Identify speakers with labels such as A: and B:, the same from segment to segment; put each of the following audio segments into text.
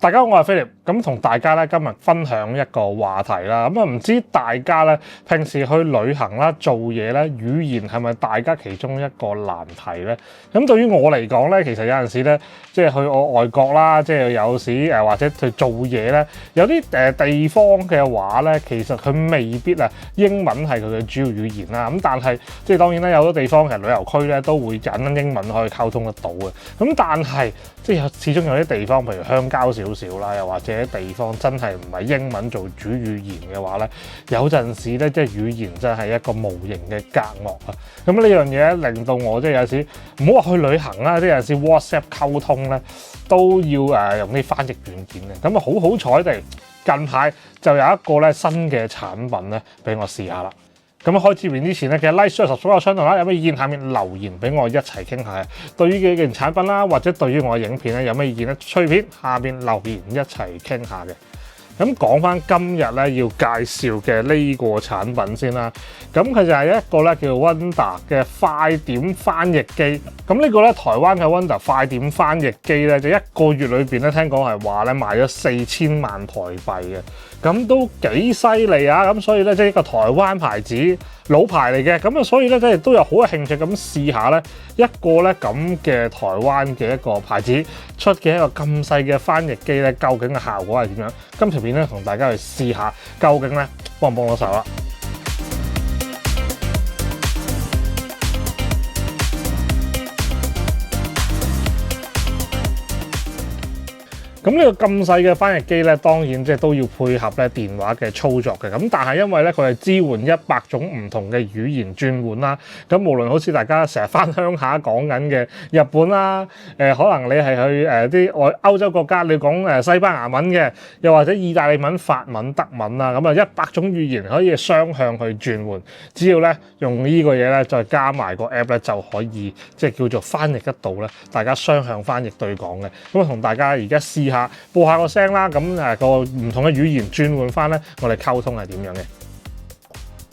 A: 大家好，我係 Philip，咁同大家咧今日分享一個話題啦。咁唔知大家咧平時去旅行啦、做嘢咧，語言係咪大家其中一個難題咧？咁對於我嚟講咧，其實有陣時咧，即係去我外國啦，即係有時或者去做嘢咧，有啲地方嘅話咧，其實佢未必英文係佢嘅主要語言啦。咁但係即係當然啦，有好多地方其實旅遊區咧都會引英文可以溝通得到嘅。咁但係即係始終有啲地方，譬如鄉郊少啦，又或者地方真係唔係英文做主語言嘅話咧，有陣時咧即係語言真係一個無形嘅隔膜啊！咁呢樣嘢令到我即係有時唔好話去旅行啦，即係有時 WhatsApp 溝通咧都要用啲翻譯軟件嘅。咁啊好彩地近排就有一個咧新嘅產品咧俾我試下啦。咁開始片之前咧，其實 like、share、subscribe 相同啦，有咩意見下面留言俾我一齊傾下。對於幾件產品啦，或者對於我嘅影片咧，有咩意見咧？隨便下面留言一齊傾下嘅。咁講翻今日咧要介紹嘅呢個產品先啦。咁佢就係一個咧叫 Wonder 嘅快點翻譯機。咁呢個咧台灣嘅 Wonder 快點翻譯機咧，就一個月裏邊咧聽講係話咧賣咗4000萬台幣嘅。咁都幾犀利啊！咁所以咧即係一個台灣牌子老牌嚟嘅。咁啊所以咧即係都有好有興趣咁試下咧一個咧咁嘅台灣嘅一個牌子出嘅一個咁細嘅翻譯機咧，究竟嘅效果係點樣？今條片咧同大家去試下，究竟咧幫唔幫到手啦？咁呢個咁細嘅翻譯機咧，當然即係都要配合咧電話嘅操作嘅。咁但係因為咧佢係支援100種唔同嘅語言轉換啦。咁無論好似大家成日翻鄉下講緊嘅日本啦，可能你係去啲歐洲國家，你講西班牙文嘅，又或者意大利文、法文、德文啦，咁啊100種語言可以雙向去轉換。只要咧用呢個嘢咧，再加埋個 app 咧，就可以即係叫做翻譯得到咧，大家雙向翻譯對講嘅。咁啊同大家而家試下播下個聲啦，咁個唔同嘅語言轉換翻咧，我哋溝通係點樣嘅？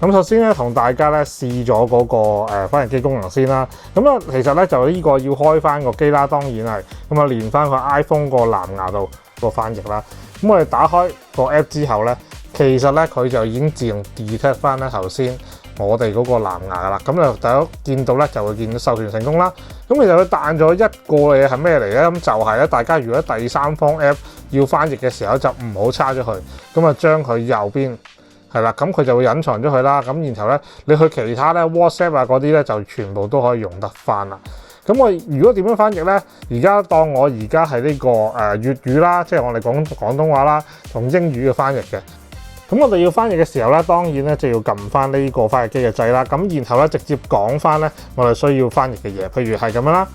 A: 咁首先咧，同大家咧試咗嗰個翻譯機功能先啦。咁啊，其實咧就呢個要開翻個機啦，當然係咁啊，連翻個 iPhone 個藍牙度個翻譯啦。咁我哋打開個 app 之後咧，其實咧佢就已經自動 detect 翻咧頭先我哋嗰個藍牙噶啦。咁就大家見到咧就會見到授權成功啦。咁其實佢彈咗一個嘢係咩嚟咧？咁就係咧，大家如果第三方 app 要翻譯嘅時候，就唔好叉咗佢，咁啊將佢右邊係啦，咁佢就會隱藏咗佢啦。咁然後咧，你去其他咧 WhatsApp 啊嗰啲咧，就全部都可以用得翻啦。咁我如果點樣翻譯咧？而家當我而家係呢個粵語啦，即係我哋講廣東話啦，同英語嘅翻譯嘅。咁我哋要翻譯嘅時候咧，當然咧就要撳翻呢個翻譯機嘅掣啦。咁然後咧直接講翻咧我哋需要翻譯嘅嘢，譬如係咁樣啦。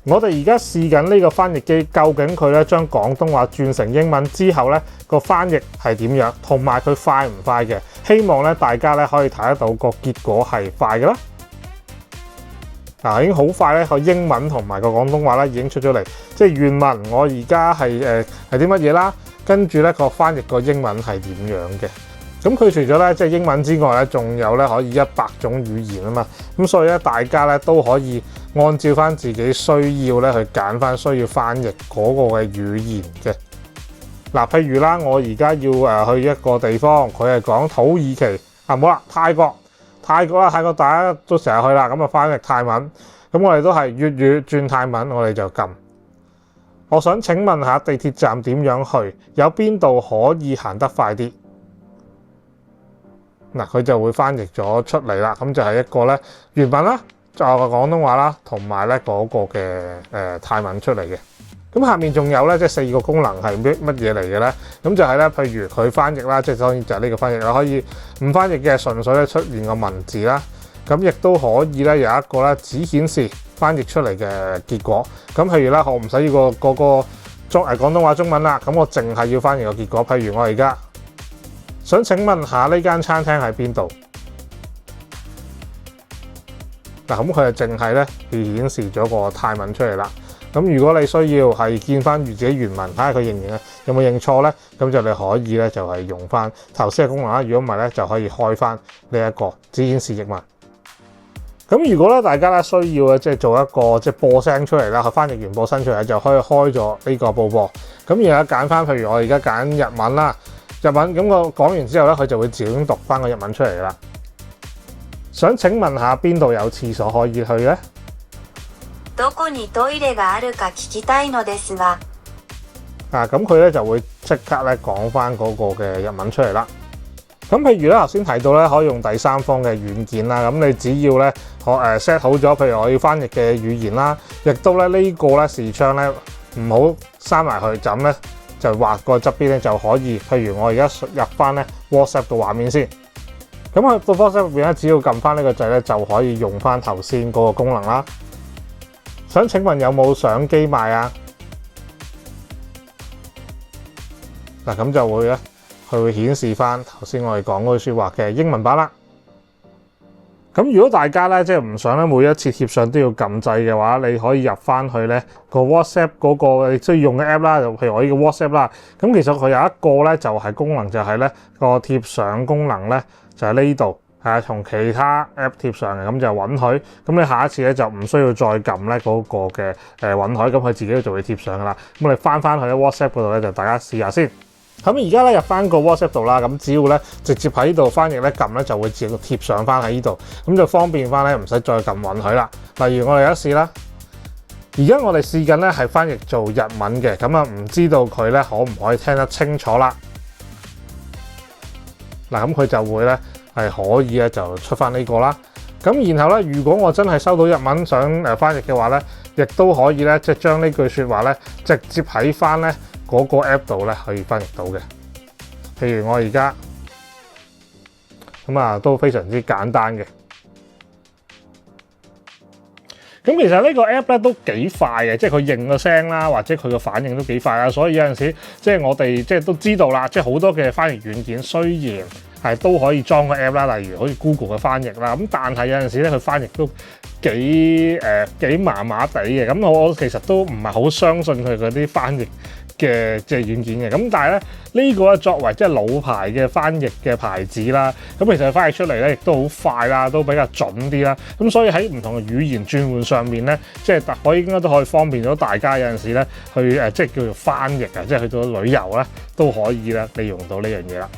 A: 我哋而家試緊呢個翻譯機，究竟佢咧將廣東話轉成英文之後咧個翻譯係點樣，同埋佢快唔快嘅？希望咧大家咧可以睇得到個結果係快嘅啦。已經好快咧，個英文同埋個廣東話咧已經出咗嚟，即係原文我而家係啲乜嘢啦，跟住咧個翻譯個英文係點樣嘅？咁佢除咗咧即係英文之外咧，仲有咧可以100種語言啊嘛，咁所以咧大家咧都可以按照翻自己需要咧去揀翻需要翻譯嗰個嘅語言嘅。嗱，譬如啦，我而家要去一個地方，佢係講土耳其冇啦，泰國啦，泰國大家都成日去啦，咁啊翻譯泰文，咁我哋都係粵語轉泰文，我哋就撳。我想請問下地鐵站點樣去？有邊度可以行得快啲？嗱，佢就會翻譯咗出嚟啦。咁就係一個咧原文啦，就係廣東話啦，同埋咧嗰個嘅泰文出嚟嘅。咁下面仲有咧，即係4個功能係乜嘢嚟嘅咧？咁就係咧，譬如佢翻譯啦，即係當然就係呢個翻譯啦，可以唔翻譯嘅，純粹咧出現個文字啦。咁亦都可以咧有一個咧只顯示翻譯出嚟嘅結果。咁譬如啦，我唔使要個廣東話中文啦，咁我淨係要翻譯個結果。譬如我而家想請問下呢間餐廳喺邊度？嗱，咁佢就淨係咧顯示咗個泰文出嚟啦。咁如果你需要係見翻自己原文，睇下佢認唔認有冇認錯咧，咁就你可以咧就係用翻頭先嘅功能啦。如果唔係咧，就可以開翻呢一個只顯示譯文。咁如果咧大家咧需要即係做一個即係播聲出嚟啦，佢翻譯完播聲出嚟就可以開咗呢個報播。咁然後揀翻，譬如我而家揀日文啦，日文咁我講完之後咧，佢就會自動讀翻個日文出嚟啦。想請問下邊度有廁所可以去咧？
B: どこにトイレがあるか聞きたいのですが。
A: 咁佢咧就會即刻咧講翻嗰個嘅日文出嚟啦。咁譬如咧頭先提到咧，可以用第三方嘅軟件啦。咁你只要咧set 好咗，譬如我要翻譯嘅語言啦，亦都咧呢個咧視窗咧唔好閂埋去，就咁咧就畫個側邊咧就可以。譬如我而家入翻咧 WhatsApp 嘅畫面先，咁喺個 WhatsApp 入邊咧，只要撳翻呢個掣咧就可以用翻頭先嗰個功能啦。想請問有冇相機賣啊？嗱，咁就會咧，佢會顯示翻頭先我哋講嗰句説話嘅英文版啦。咁如果大家咧即係唔想咧每一次貼相都要撳掣嘅話，你可以入翻去咧個 WhatsApp 嗰個你需要用嘅 app 啦，就譬如我呢個 WhatsApp 啦。咁其實佢有一個咧就係功能，就係咧個貼相功能咧就喺呢度，係同其他 app 貼上嘅，咁就允許。咁你下一次咧就唔需要再撳咧嗰個嘅允許，咁佢自己就會貼上噶啦。咁我哋翻去咧 WhatsApp 嗰度咧就大家試下先。咁而家咧入翻個 WhatsApp 度啦，咁只要咧直接喺呢度翻譯咧撳咧就會自動貼上翻喺呢度，咁就方便翻咧唔使再撳允許啦。例如我哋一試啦，而家我哋試緊咧係翻譯做日文嘅，咁啊唔知道佢咧可唔可以聽得清楚啦。嗱，咁佢就會咧係可以咧就出翻呢個啦。咁然後咧，如果我真係收到日文想翻譯嘅話咧，亦都可以咧即係將呢句説話咧直接喺翻咧嗰個 app 度咧可以翻譯到嘅。譬如我而家咁都非常之簡單嘅。咁其實呢個 app 咧都幾快嘅，即係佢認個聲啦，或者佢個反應都幾快啦。所以有陣時即係我哋即係都知道啦，即係好多嘅翻譯軟件雖然係都可以裝個 app 啦，例如好似 Google 嘅翻譯啦，咁但係有陣時咧佢翻譯都幾麻麻地嘅。咁我其實都唔係好相信佢嗰啲翻譯嘅即係軟件嘅。咁但係咧呢個咧作為即係老牌嘅翻譯嘅牌子啦，咁其實翻譯出嚟咧亦都好快啦，都比較準啲啦。咁所以喺唔同嘅語言轉換上面咧，即係應該都可以方便咗大家有陣時咧去即係叫做翻譯啊，即係去到旅遊咧都可以咧利用到呢樣嘢啦。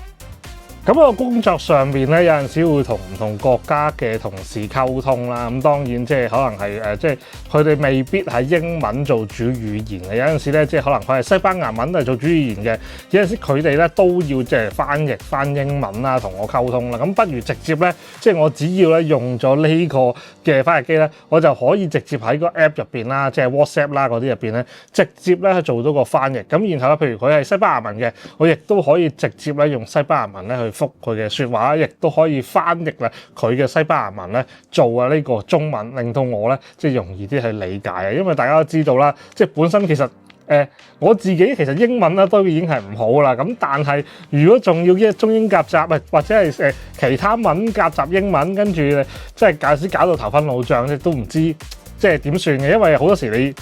A: 咁我工作上面咧，有陣時會同唔同國家嘅同事溝通啦。咁當然即係可能係即係佢哋未必係英文做主語言嘅。有陣時咧，即係可能佢係西班牙文嚟做主語言嘅。有陣時佢哋咧都要即係翻譯翻英文啦，同我溝通啦。咁不如直接咧，即係我只要咧用咗呢個嘅翻譯機咧，我就可以直接喺個 app 入邊啦，即係 WhatsApp 啦嗰啲入邊咧，直接咧做到個翻譯。咁然後咧，譬如佢係西班牙文嘅，我亦都可以直接咧用西班牙文咧去覆佢嘅説話，亦都可以翻譯啦佢嘅西班牙文咧做呢個中文，令到我咧即係容易啲去理解啊。因為大家都知道啦，即係本身其實我自己其實英文咧都已經係唔好啦。咁但係如果仲要中英夾雜或者係其他文夾雜英文，跟住即係有時搞到頭昏腦脹，即都唔知即係點算嘅。因為好多時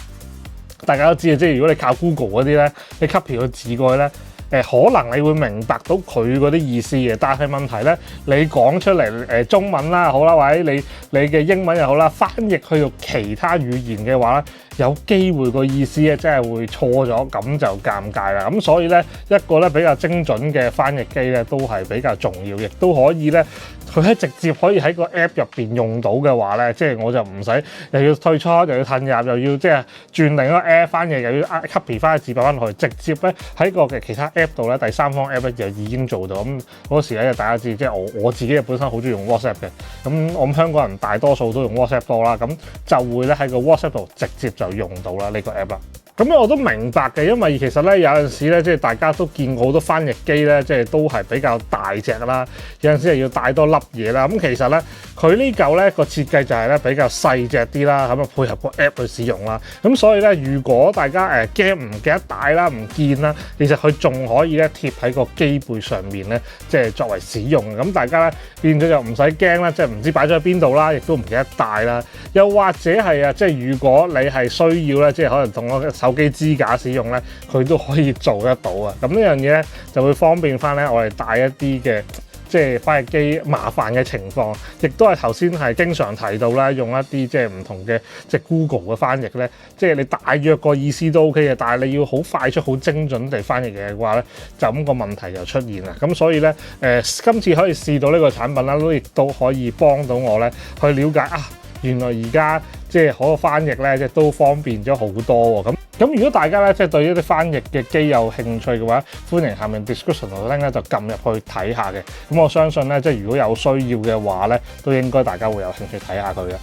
A: 大家都知啊，即係如果你靠 Google 嗰啲咧，你 copy 個字過去咧。可能你會明白到佢嗰啲意思嘅，但係問題咧，你講出嚟中文啦，好啦，或者你嘅英文又好啦，翻譯去到其他語言嘅話咧，有機會個意思咧真係會錯咗，咁就尷尬啦。咁所以咧，一個咧比較精準嘅翻譯機咧都係比較重要，亦都可以咧，佢係直接可以喺個 app 入邊用到嘅話咧，即係我就唔使又要退出，又要褪入，又要即係轉另一個 app 翻譯，又要 copy 翻個字擺翻落去，直接咧喺個嘅其他app 度咧，第三方 app 咧就已經做到。咁嗰時咧，大家知即係我自己本身好中意用 WhatsApp 嘅，咁我諗香港人大多數都用 WhatsApp 多啦，咁就會咧喺個 WhatsApp 度直接就用到啦呢個 app 啦。咁我都明白嘅，因為其實咧有陣時咧，即係大家都見過好多翻譯機咧，即係都係比較大隻啦，有陣時係要帶多粒嘢啦。咁其實咧，佢呢嚿咧個設計就係咧比較細隻啲啦，咁啊配合個 app 去使用啦。咁所以咧，如果大家驚唔記得帶啦、唔見啦，其實佢仲可以咧貼喺個機背上面咧，即係作為使用。咁大家咧變咗就唔使驚啦，即係唔知擺咗喺邊度啦，亦都唔記得帶啦。又或者係即係如果你係需要咧，即係可能同我手機支架使用咧，佢都可以做得到啊！咁呢樣嘢咧就會方便翻咧，我哋帶一啲嘅即係翻譯機麻煩嘅情況，亦都係頭先係經常提到啦，用一啲即係唔同嘅即係 Google 嘅翻譯咧，即係你大約個意思都 OK 嘅，但係你要好快速、好精準地翻譯嘅話咧，就咁個問題就出現啦。咁所以咧，今次可以試到呢個產品啦，亦都可以幫到我咧去了解啊，原來而家即係嗰個翻譯咧，即係都方便咗好多喎。咁如果大家咧即係對一啲翻譯嘅機有興趣嘅話，歡迎下面 description 度 link 咧就撳入去睇下嘅。咁我相信咧，即係如果有需要嘅話咧，都應該大家會有興趣睇下佢嘅。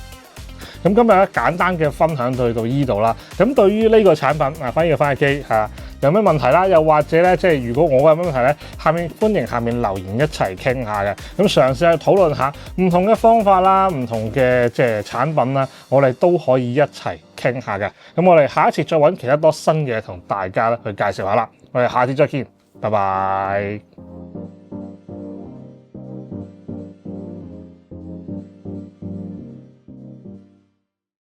A: 咁今日咧簡單嘅分享到呢度啦。咁對於呢個產品翻譯機有咩問題啦？又或者咧，即係如果我有咩問題咧，歡迎下面留言一齊傾下嘅。咁嘗試去討論下唔同嘅方法啦，唔同嘅即係產品啦，我哋都可以一齊傾下嘅。咁我哋下一次再揾其他多新嘅同大家咧去介紹下啦。我哋下次再見，拜拜。